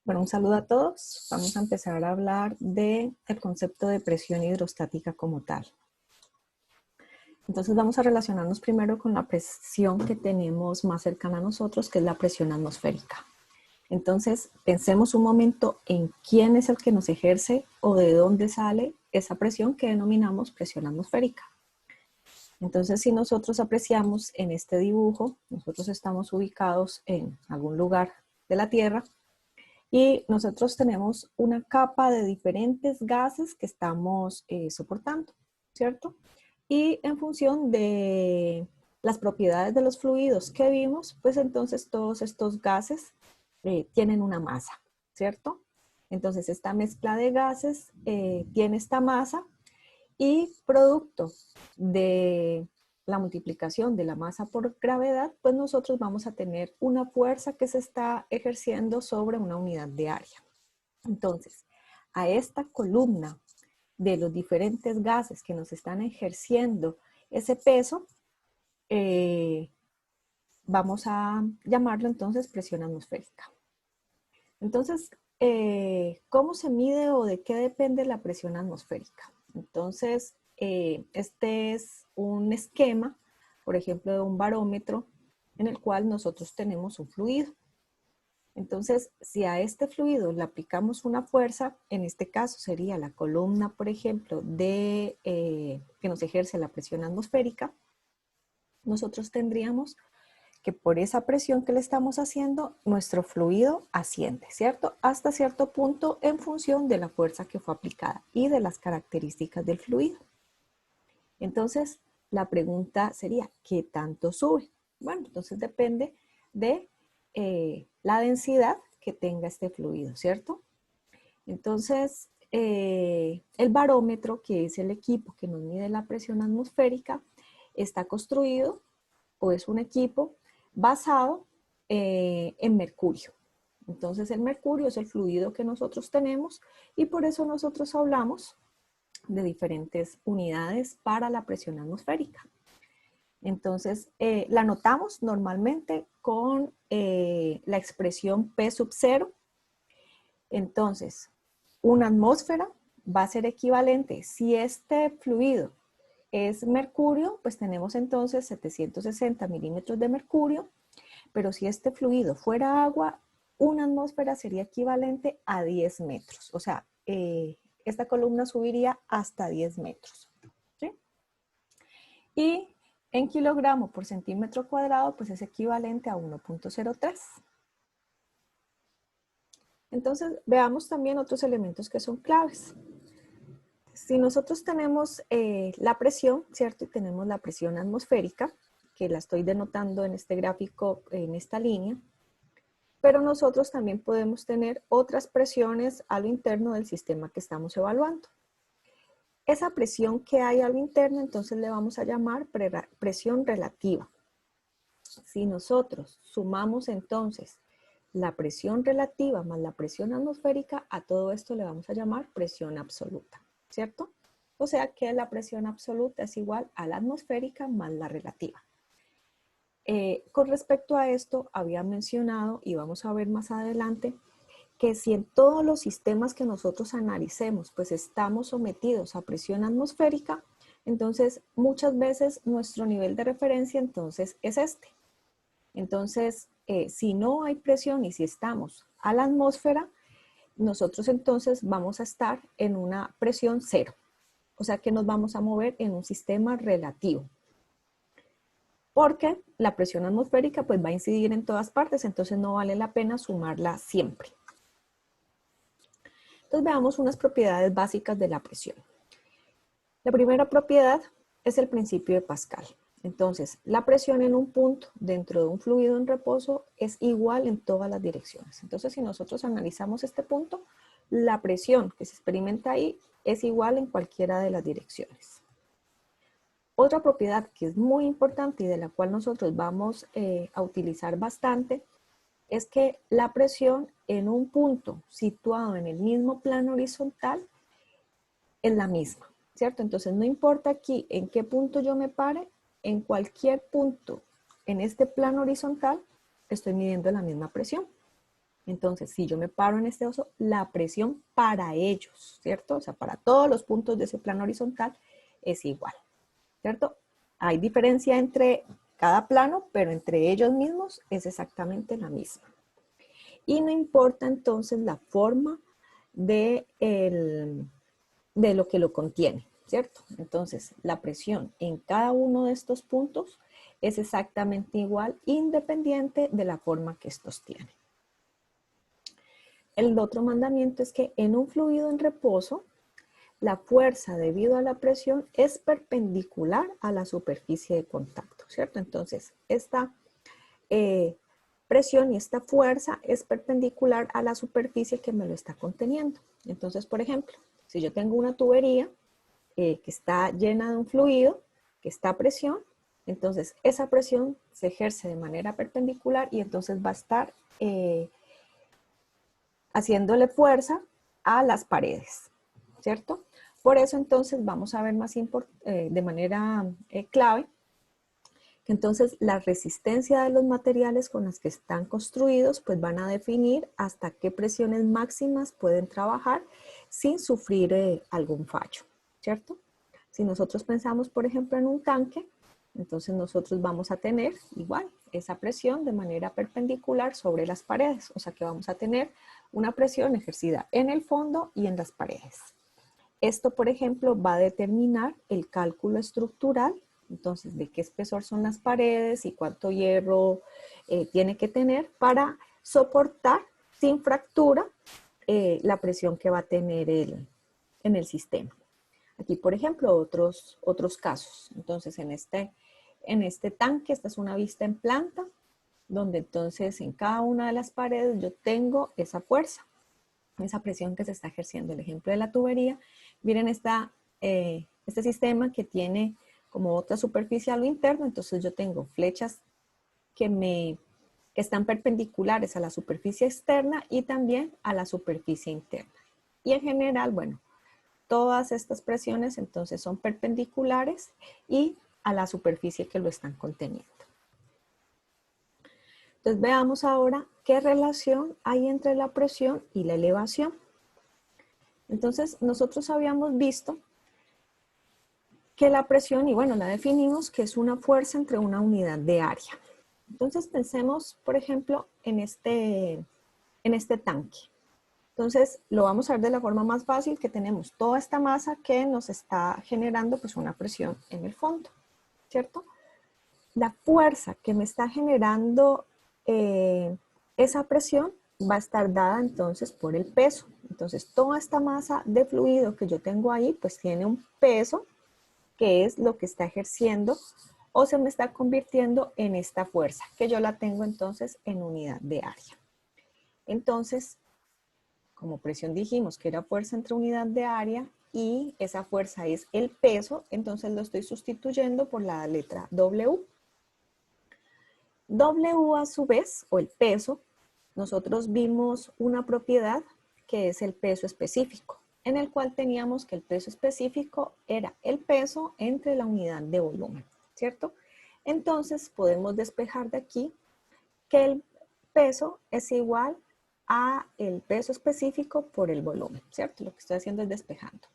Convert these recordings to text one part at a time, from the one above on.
Bueno, un saludo a todos. Vamos a empezar a hablar del concepto de presión hidrostática como tal. Entonces vamos a relacionarnos primero con la presión que tenemos más cercana a nosotros, que es la presión atmosférica. Entonces pensemos un momento en quién es el que nos ejerce o de dónde sale esa presión que denominamos presión atmosférica. Entonces si nosotros apreciamos en este dibujo, nosotros estamos ubicados en algún lugar de la Tierra, y nosotros tenemos una capa de diferentes gases que estamos soportando, ¿cierto? Y en función de las propiedades de los fluidos que vimos, pues entonces todos estos gases tienen una masa, ¿cierto? Entonces esta mezcla de gases tiene esta masa y producto de la multiplicación de la masa por gravedad, pues nosotros vamos a tener una fuerza que se está ejerciendo sobre una unidad de área. Entonces, a esta columna de los diferentes gases que nos están ejerciendo ese peso, vamos a llamarlo entonces presión atmosférica. Entonces, ¿cómo se mide o de qué depende la presión atmosférica? Entonces, este es un esquema, por ejemplo, de un barómetro en el cual nosotros tenemos un fluido. Entonces, si a este fluido le aplicamos una fuerza, en este caso sería la columna, por ejemplo, que nos ejerce la presión atmosférica, nosotros tendríamos que por esa presión que le estamos haciendo, nuestro fluido asciende, ¿cierto? Hasta cierto punto en función de la fuerza que fue aplicada y de las características del fluido. Entonces, la pregunta sería, ¿qué tanto sube? Bueno, entonces depende de la densidad que tenga este fluido, ¿cierto? Entonces, el barómetro, que es el equipo que nos mide la presión atmosférica, está construido o es un equipo basado en mercurio. Entonces el mercurio es el fluido que nosotros tenemos y por eso nosotros hablamos de diferentes unidades para la presión atmosférica. Entonces la notamos normalmente con la expresión P sub 0. Entonces una atmósfera va a ser equivalente, si este fluido es mercurio, pues tenemos entonces 760 milímetros de mercurio, pero si este fluido fuera agua, una atmósfera sería equivalente a 10 metros. O sea, esta columna subiría hasta 10 metros. ¿Sí? Y en kilogramo por centímetro cuadrado, pues es equivalente a 1.03. Entonces, veamos también otros elementos que son claves. Si nosotros tenemos la presión, ¿cierto? Y tenemos la presión atmosférica, que la estoy denotando en este gráfico, en esta línea, pero nosotros también podemos tener otras presiones a lo interno del sistema que estamos evaluando. Esa presión que hay a lo interno, entonces le vamos a llamar presión relativa. Si nosotros sumamos entonces la presión relativa más la presión atmosférica, a todo esto le vamos a llamar presión absoluta, ¿cierto? O sea que la presión absoluta es igual a la atmosférica más la relativa. Con respecto a esto, había mencionado, y vamos a ver más adelante, que si en todos los sistemas que nosotros analicemos, pues estamos sometidos a presión atmosférica, entonces muchas veces nuestro nivel de referencia entonces es este. Entonces, si no hay presión y si estamos a la atmósfera, nosotros entonces vamos a estar en una presión cero. O sea que nos vamos a mover en un sistema relativo. Porque la presión atmosférica pues va a incidir en todas partes, entonces no vale la pena sumarla siempre. Entonces veamos unas propiedades básicas de la presión. La primera propiedad es el principio de Pascal. Entonces, la presión en un punto dentro de un fluido en reposo es igual en todas las direcciones. Entonces, si nosotros analizamos este punto, la presión que se experimenta ahí es igual en cualquiera de las direcciones. Otra propiedad que es muy importante y de la cual nosotros vamos a utilizar bastante es que la presión en un punto situado en el mismo plano horizontal es la misma, ¿cierto? Entonces no importa aquí en qué punto yo me pare, en cualquier punto en este plano horizontal estoy midiendo la misma presión. Entonces, si yo me paro en este oso, la presión para ellos, ¿cierto? O sea, para todos los puntos de ese plano horizontal es igual, ¿cierto? Hay diferencia entre cada plano, pero entre ellos mismos es exactamente la misma. Y no importa entonces la forma de lo que lo contiene, ¿cierto? Entonces, la presión en cada uno de estos puntos es exactamente igual, independiente de la forma que estos tienen. El otro mandamiento es que en un fluido en reposo, la fuerza debido a la presión es perpendicular a la superficie de contacto, ¿cierto? Entonces, esta presión y esta fuerza es perpendicular a la superficie que me lo está conteniendo. Entonces, por ejemplo, si yo tengo una tubería que está llena de un fluido, que está a presión, entonces esa presión se ejerce de manera perpendicular y entonces va a estar haciéndole fuerza a las paredes, ¿cierto? Por eso entonces vamos a ver más de manera clave que entonces la resistencia de los materiales con los que están construidos pues van a definir hasta qué presiones máximas pueden trabajar sin sufrir algún fallo, ¿cierto? Si nosotros pensamos, por ejemplo, en un tanque, entonces nosotros vamos a tener igual esa presión de manera perpendicular sobre las paredes, o sea que vamos a tener una presión ejercida en el fondo y en las paredes. Esto, por ejemplo, va a determinar el cálculo estructural, entonces de qué espesor son las paredes y cuánto hierro tiene que tener para soportar sin fractura la presión que va a tener en el sistema. Aquí, por ejemplo, otros casos. Entonces, en este tanque, esta es una vista en planta, donde entonces en cada una de las paredes yo tengo esa fuerza, esa presión que se está ejerciendo. El ejemplo de la tubería, miren este sistema que tiene como otra superficie a lo interno, entonces yo tengo flechas que están perpendiculares a la superficie externa y también a la superficie interna. Y en general, bueno, todas estas presiones entonces son perpendiculares y a la superficie que lo están conteniendo. Entonces veamos ahora qué relación hay entre la presión y la elevación. Entonces nosotros habíamos visto que la presión, y bueno, la definimos que es una fuerza entre una unidad de área. Entonces pensemos, por ejemplo, en este tanque. Entonces, lo vamos a ver de la forma más fácil, que tenemos toda esta masa que nos está generando pues una presión en el fondo, ¿cierto? La fuerza que me está generando esa presión va a estar dada entonces por el peso. Entonces, toda esta masa de fluido que yo tengo ahí, pues tiene un peso que es lo que está ejerciendo o se me está convirtiendo en esta fuerza, que yo la tengo entonces en unidad de área. Entonces, como presión dijimos que era fuerza entre unidad de área y esa fuerza es el peso, entonces lo estoy sustituyendo por la letra W. W a su vez, o el peso, nosotros vimos una propiedad que es el peso específico, en el cual teníamos que el peso específico era el peso entre la unidad de volumen, ¿cierto? Entonces podemos despejar de aquí que el peso es igual a el peso específico por el volumen, ¿cierto? Lo que estoy haciendo es despejando.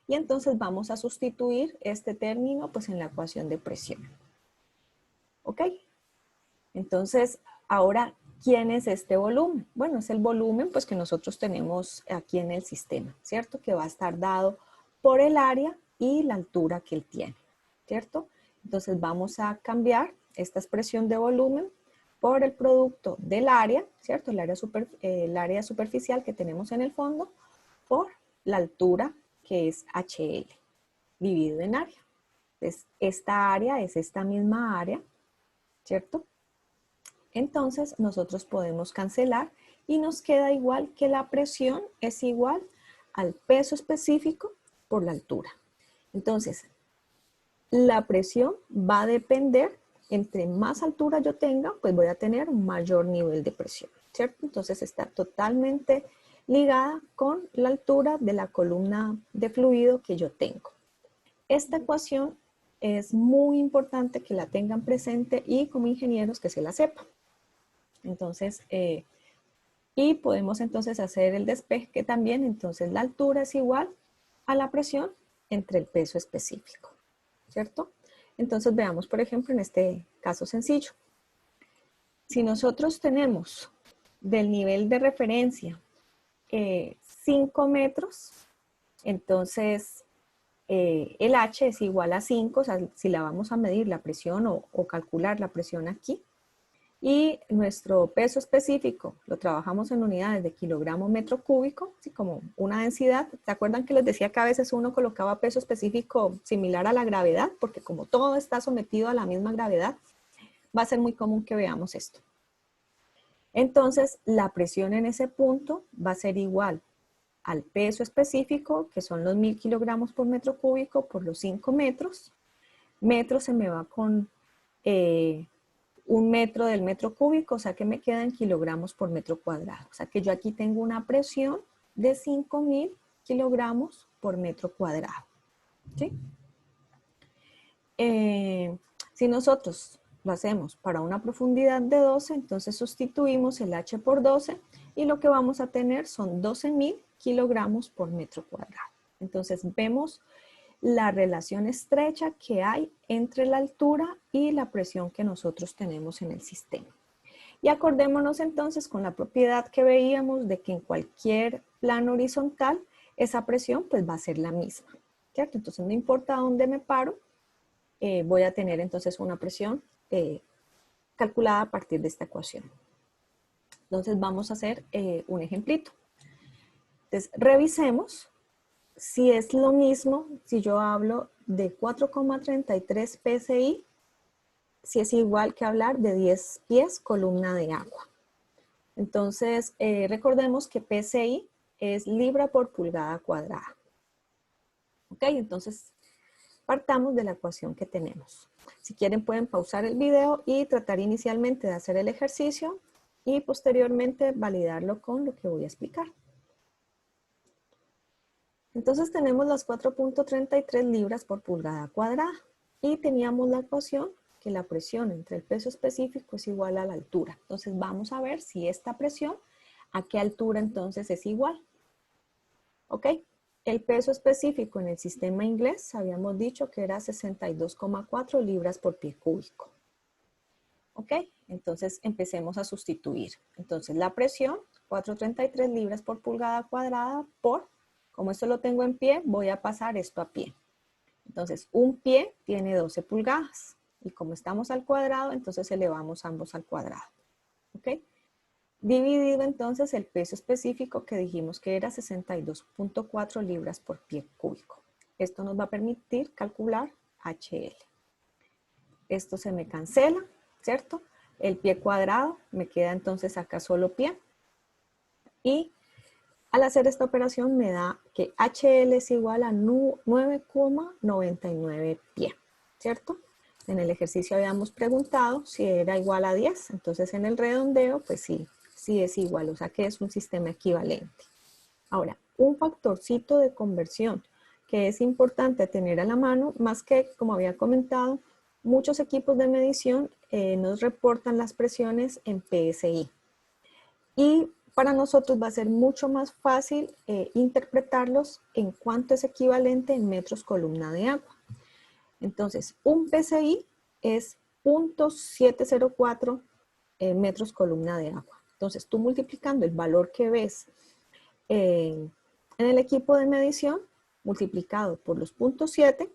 Y entonces vamos a sustituir este término pues en la ecuación de presión. ¿Ok? Entonces, ahora, ¿quién es este volumen? Bueno, es el volumen pues que nosotros tenemos aquí en el sistema, ¿cierto? Que va a estar dado por el área y la altura que él tiene, ¿cierto? Entonces vamos a cambiar esta expresión de volumen por el producto del área, ¿cierto? El área superficial que tenemos en el fondo por la altura que es HL dividido en área. Entonces, esta área es esta misma área, ¿cierto? Entonces, nosotros podemos cancelar y nos queda igual que la presión es igual al peso específico por la altura. Entonces, la presión va a depender, entre más altura yo tenga, pues voy a tener un mayor nivel de presión, ¿cierto? Entonces está totalmente ligada con la altura de la columna de fluido que yo tengo. Esta ecuación es muy importante que la tengan presente y como ingenieros que se la sepan. Entonces, Y podemos entonces hacer el despeje también. Entonces la altura es igual a la presión entre el peso específico, ¿cierto? Entonces veamos, por ejemplo, en este caso sencillo. Si nosotros tenemos del nivel de referencia 5 metros, entonces el H es igual a 5, o sea, si la vamos a medir la presión o calcular la presión aquí, y nuestro peso específico lo trabajamos en unidades de kilogramo metro cúbico, así como una densidad. ¿Se acuerdan que les decía que a veces uno colocaba peso específico similar a la gravedad? Porque como todo está sometido a la misma gravedad, va a ser muy común que veamos esto. Entonces, la presión en ese punto va a ser igual al peso específico, que son los 1000 kilogramos por metro cúbico por los 5 metros. Metro se me va con 1 metro del metro cúbico, o sea que me quedan kilogramos por metro cuadrado. O sea que yo aquí tengo una presión de 5000 kilogramos por metro cuadrado. ¿Sí? Si nosotros lo hacemos para una profundidad de 12, entonces sustituimos el H por 12 y lo que vamos a tener son 12.000 kilogramos por metro cuadrado. Entonces vemos la relación estrecha que hay entre la altura y la presión que nosotros tenemos en el sistema. Y acordémonos entonces con la propiedad que veíamos de que en cualquier plano horizontal esa presión pues va a ser la misma, ¿cierto? Entonces no importa dónde me paro, voy a tener entonces una presión calculada a partir de esta ecuación. Entonces vamos a hacer un ejemplito. Entonces revisemos si es lo mismo si yo hablo de 4,33 PSI, si es igual que hablar de 10 pies columna de agua. Entonces recordemos que PSI es libra por pulgada cuadrada. Ok, entonces partamos de la ecuación que tenemos. Si quieren pueden pausar el video y tratar inicialmente de hacer el ejercicio y posteriormente validarlo con lo que voy a explicar. Entonces tenemos las 4.33 libras por pulgada cuadrada y teníamos la ecuación que la presión entre el peso específico es igual a la altura. Entonces vamos a ver si esta presión a qué altura entonces es igual. ¿Ok? El peso específico en el sistema inglés habíamos dicho que era 62,4 libras por pie cúbico. ¿Ok? Entonces empecemos a sustituir. Entonces la presión, 433 libras por pulgada cuadrada por, como esto lo tengo en pie, voy a pasar esto a pie. Entonces un pie tiene 12 pulgadas. Y como estamos al cuadrado, entonces elevamos ambos al cuadrado. ¿Ok? Dividido entonces el peso específico que dijimos que era 62,4 libras por pie cúbico. Esto nos va a permitir calcular HL. Esto se me cancela, ¿cierto? El pie cuadrado me queda entonces acá solo pie. Y al hacer esta operación me da que HL es igual a 9,99 pie, ¿cierto? En el ejercicio habíamos preguntado si era igual a 10, entonces en el redondeo, pues sí es igual, o sea que es un sistema equivalente. Ahora, un factorcito de conversión que es importante tener a la mano, más que, como había comentado, muchos equipos de medición nos reportan las presiones en PSI. Y para nosotros va a ser mucho más fácil interpretarlos en cuánto es equivalente en metros columna de agua. Entonces, un PSI es 0.704 metros columna de agua. Entonces, tú multiplicando el valor que ves en el equipo de medición, multiplicado por los 0.7,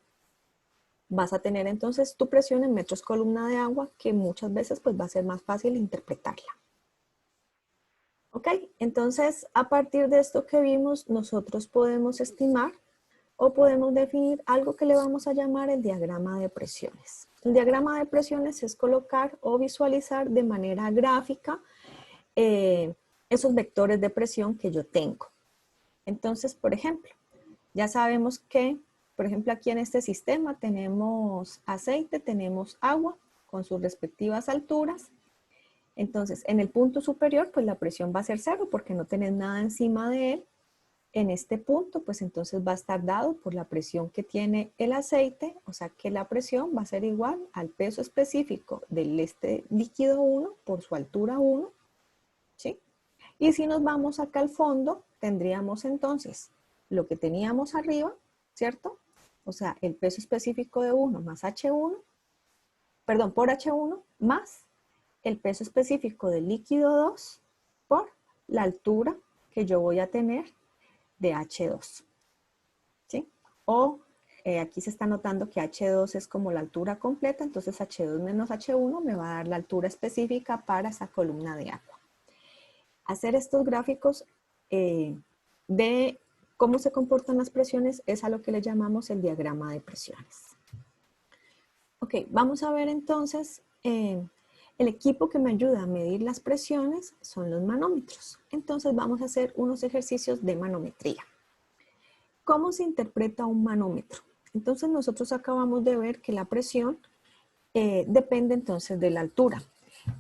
vas a tener entonces tu presión en metros columna de agua, que muchas veces pues va a ser más fácil interpretarla. Ok, entonces a partir de esto que vimos, nosotros podemos estimar o podemos definir algo que le vamos a llamar el diagrama de presiones. El diagrama de presiones es colocar o visualizar de manera gráfica esos vectores de presión que yo tengo. Entonces, por ejemplo, ya sabemos que, por ejemplo, aquí en este sistema tenemos aceite, tenemos agua con sus respectivas alturas. Entonces, en el punto superior, pues la presión va a ser 0 porque no tenés nada encima de él. En este punto, pues entonces va a estar dado por la presión que tiene el aceite, o sea que la presión va a ser igual al peso específico del líquido 1 por su altura 1, ¿sí? Y si nos vamos acá al fondo, tendríamos entonces lo que teníamos arriba, ¿cierto? O sea, el peso específico de 1 más H1, perdón, por H1, más el peso específico del líquido 2 por la altura que yo voy a tener de H2, ¿sí? O aquí se está notando que H2 es como la altura completa, entonces H2 menos H1 me va a dar la altura específica para esa columna de agua. Hacer estos gráficos de cómo se comportan las presiones es a lo que le llamamos el diagrama de presiones. Ok, vamos a ver entonces, el equipo que me ayuda a medir las presiones son los manómetros. Entonces vamos a hacer unos ejercicios de manometría. ¿Cómo se interpreta un manómetro? Entonces nosotros acabamos de ver que la presión depende entonces de la altura,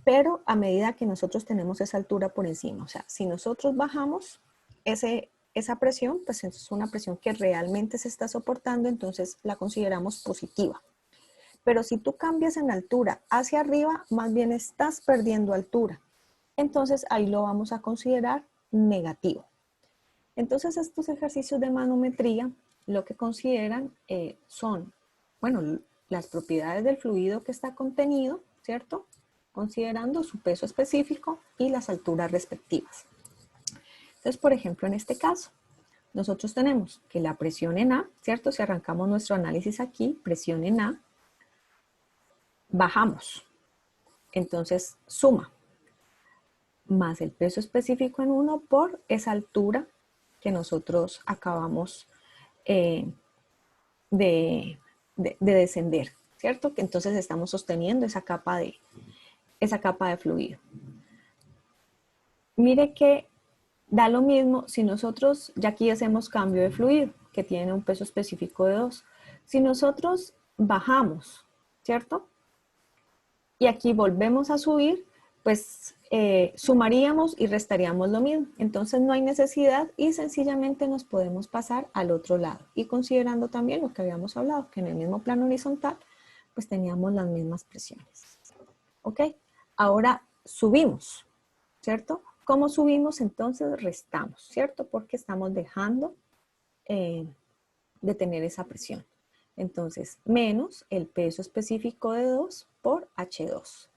pero a medida que nosotros tenemos esa altura por encima, o sea, si nosotros bajamos esa presión, pues es una presión que realmente se está soportando, entonces la consideramos positiva. Pero si tú cambias en altura hacia arriba, más bien estás perdiendo altura. Entonces ahí lo vamos a considerar negativo. Entonces estos ejercicios de manometría lo que consideran son, bueno, las propiedades del fluido que está contenido, ¿cierto? Considerando su peso específico y las alturas respectivas. Entonces, por ejemplo, en este caso, nosotros tenemos que la presión en A, ¿cierto? Si arrancamos nuestro análisis aquí, presión en A, bajamos. Entonces, suma más el peso específico en 1 por esa altura que nosotros acabamos de descender, ¿cierto? Que entonces estamos sosteniendo esa capa de fluido. Mire que da lo mismo si nosotros, ya aquí hacemos cambio de fluido, que tiene un peso específico de 2. Si nosotros bajamos, ¿cierto? Y aquí volvemos a subir, pues sumaríamos y restaríamos lo mismo. Entonces no hay necesidad y sencillamente nos podemos pasar al otro lado. Y considerando también lo que habíamos hablado, que en el mismo plano horizontal, pues teníamos las mismas presiones. ¿Ok? Ahora subimos, ¿cierto? ¿Cómo subimos? Entonces restamos, ¿cierto? Porque estamos dejando de tener esa presión. Entonces, menos el peso específico de 2 por H2.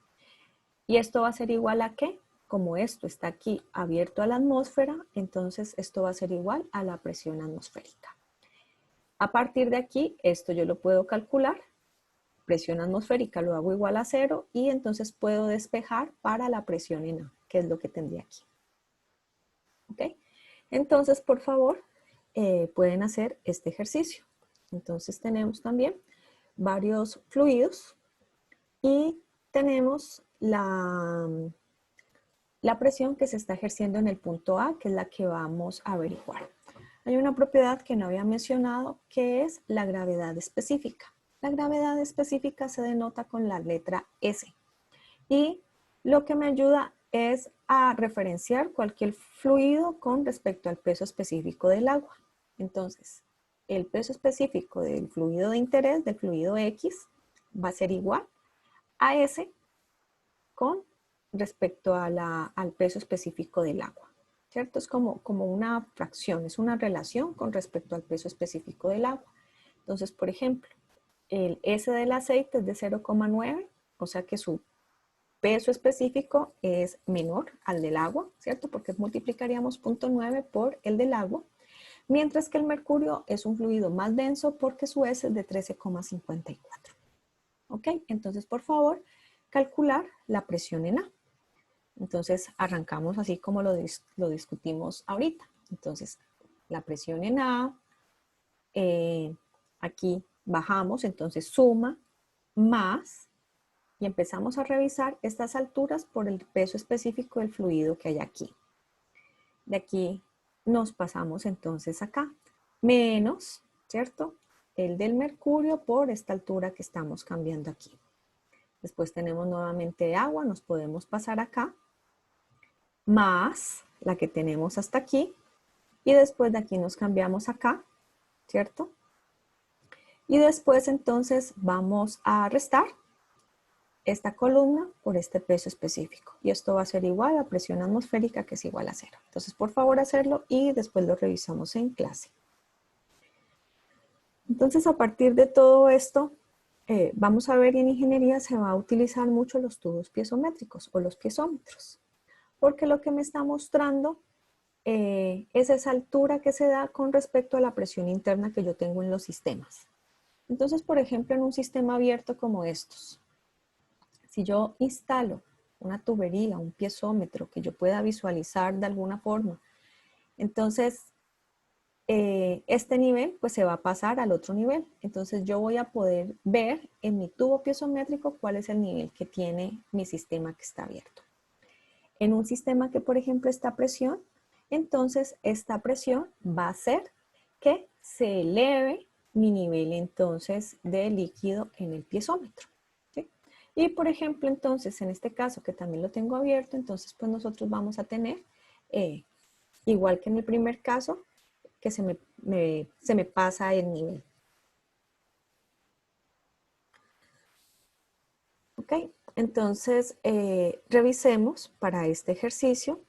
¿Y esto va a ser igual a qué? Como esto está aquí abierto a la atmósfera, entonces esto va a ser igual a la presión atmosférica. A partir de aquí, esto yo lo puedo calcular. Presión atmosférica lo hago igual a 0 y entonces puedo despejar para la presión en A, que es lo que tendría aquí. ¿Ok? Entonces, por favor, pueden hacer este ejercicio. Entonces tenemos también varios fluidos y tenemos la presión que se está ejerciendo en el punto A, que es la que vamos a averiguar. Hay una propiedad que no había mencionado, que es la gravedad específica. La gravedad específica se denota con la letra S. Y lo que me ayuda es a referenciar cualquier fluido con respecto al peso específico del agua. Entonces, el peso específico del fluido de interés, del fluido X, va a ser igual a S con respecto a al peso específico del agua, ¿cierto? Es como una fracción, es una relación con respecto al peso específico del agua. Entonces, por ejemplo, el S del aceite es de 0,9, o sea que su peso específico es menor al del agua, ¿cierto? Porque multiplicaríamos 0,9 por el del agua, mientras que el mercurio es un fluido más denso porque su S es de 13,54. ¿Ok? Entonces, por favor, calcular la presión en A. Entonces, arrancamos así como lo discutimos ahorita. Entonces, la presión en A, aquí bajamos, entonces suma, más, y empezamos a revisar estas alturas por el peso específico del fluido que hay aquí. De aquí nos pasamos entonces acá, menos, ¿cierto? El del mercurio por esta altura que estamos cambiando aquí. Después tenemos nuevamente agua, nos podemos pasar acá, más la que tenemos hasta aquí, y después de aquí nos cambiamos acá, ¿cierto? Y después entonces vamos a restar, esta columna por este peso específico. Y esto va a ser igual a presión atmosférica, que es igual a 0. Entonces, por favor, hacerlo y después lo revisamos en clase. Entonces, a partir de todo esto, vamos a ver, en ingeniería se va a utilizar mucho los tubos piezométricos o los piezómetros, porque lo que me está mostrando es esa altura que se da con respecto a la presión interna que yo tengo en los sistemas. Entonces, por ejemplo, en un sistema abierto como estos, si yo instalo una tubería, un piezómetro que yo pueda visualizar de alguna forma, entonces este nivel pues se va a pasar al otro nivel. Entonces yo voy a poder ver en mi tubo piezométrico cuál es el nivel que tiene mi sistema que está abierto. En un sistema que por ejemplo está a presión, entonces esta presión va a hacer que se eleve mi nivel entonces de líquido en el piezómetro. ¿Sí? Y por ejemplo entonces en este caso que también lo tengo abierto, entonces pues nosotros vamos a tener, igual que en el primer caso, que se me pasa el nivel. ¿Ok? Entonces, revisemos para este ejercicio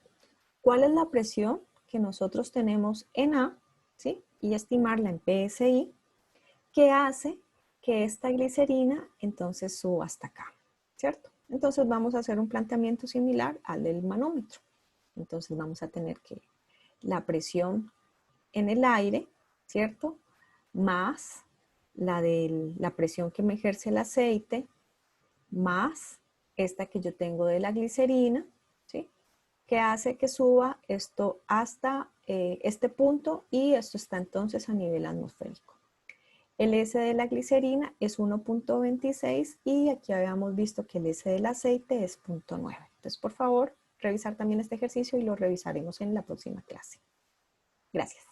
cuál es la presión que nosotros tenemos en A, ¿sí? Y estimarla en PSI, que hace que esta glicerina entonces suba hasta acá, ¿cierto? Entonces vamos a hacer un planteamiento similar al del manómetro. Entonces vamos a tener que la presión en el aire, ¿cierto? Más la presión que me ejerce el aceite, más esta que yo tengo de la glicerina, ¿sí? Que hace que suba esto hasta este punto y esto está entonces a nivel atmosférico. El S de la glicerina es 1.26 y aquí habíamos visto que el S del aceite es 0.9. Entonces, por favor, revisar también este ejercicio y lo revisaremos en la próxima clase. Gracias.